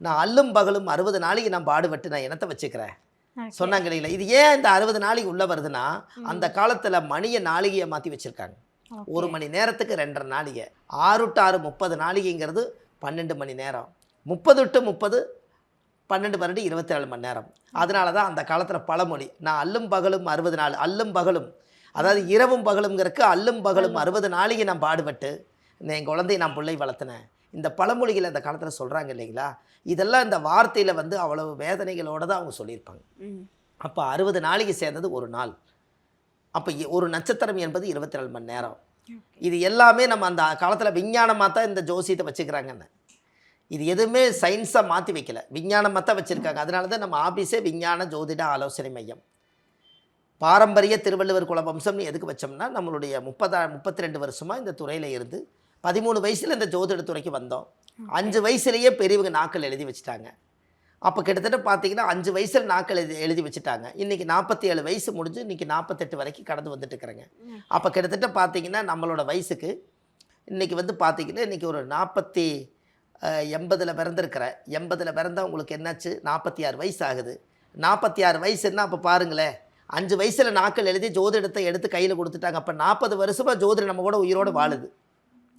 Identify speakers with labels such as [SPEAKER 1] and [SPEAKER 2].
[SPEAKER 1] நான் அல்லும் பகலும் 60 நாளைக்கு நான் பாடுபட்டு நான் என்னத்தை வச்சுக்கிறேன்
[SPEAKER 2] ஓகே.
[SPEAKER 1] சொன்னாங்க இல்லைங்களா. இது ஏன் இந்த 60 நாளைக்கு உள்ளே வருதுன்னா, அந்த காலத்தில் மணியை நாளிகையை மாற்றி வச்சுருக்காங்க.
[SPEAKER 2] ஓகே.
[SPEAKER 1] 1 மணி நேரத்துக்கு 2.5 நாளிகை. 6 டு 6 30 நாளிகைங்கிறது 12 மணி நேரம். 30 டு 30 12 12 24 மணி நேரம். அதனால தான் அந்த காலத்தில் பழமொழி, நான் அல்லும் பகலும் 60 நாள், அல்லும் பகலும் அதாவது இரவும் பகலுங்கிறதுக்கு அல்லும் பகலும் 60 நாளைக்கு நான் பாடுபட்டு என் குழந்தையை நான் பிள்ளை வளர்த்தினேன். இந்த பழமொழிகள் அந்த காலத்தில் சொல்கிறாங்க இல்லைங்களா. இதெல்லாம் இந்த வார்த்தையில் வந்து அவ்வளவு வேதனைகளோடு தான் அவங்க சொல்லியிருப்பாங்க. அப்போ 60 நாளைக்கு சேர்ந்தது ஒரு நாள். அப்போ ஒரு நட்சத்திரம் என்பது 24 மணி நேரம். இது எல்லாமே நம்ம அந்த காலத்தில் விஞ்ஞானமாக தான் இந்த ஜோசியத்தை வச்சுக்கிறாங்கன்னு. இது எதுவுமே சயின்ஸாக மாற்றி வைக்கல, விஞ்ஞானமாக தான் வச்சுருக்காங்க. அதனால தான் நம்ம ஆஃபீஸே விஞ்ஞான ஜோதிட ஆலோசனை மையம். பாரம்பரிய திருவள்ளுவர் குல வம்சம்னு எதுக்கு வச்சோம்னா, நம்மளுடைய 32 வருஷமாக இந்த துறையில் இருந்து 13 வயசில் இந்த ஜோதிட துறைக்கு வந்தோம். 5 வயசுலேயே பெரியவங்க நாக்கள் எழுதி வச்சுட்டாங்க. அப்போ கிட்டத்தட்ட பார்த்தீங்கன்னா 5 வயசில் நாக்கள் எழுதி வச்சுட்டாங்க. இன்றைக்கி 47 வயசு முடிஞ்சு இன்றைக்கி 48 வரைக்கும் கடந்து வந்துட்டுருக்குறேங்க. அப்போ கிட்டத்தட்ட பார்த்தீங்கன்னா நம்மளோட வயசுக்கு இன்றைக்கி வந்து பார்த்தீங்கன்னா இன்றைக்கி ஒரு 80ல் பிறந்திருக்கிறேன். 80ல் பிறந்தால் உங்களுக்கு என்னாச்சு, 46 வயசு ஆகுது. 46 வயசுன்னா அப்போ பாருங்களேன், 5 வயசில் நாக்கள் எழுதி ஜோதிடத்தை எடுத்து கையில் கொடுத்துட்டாங்க. அப்போ 40 வருஷமாக ஜோதிடம் நம்ம கூட உயிரோடு வாழுது.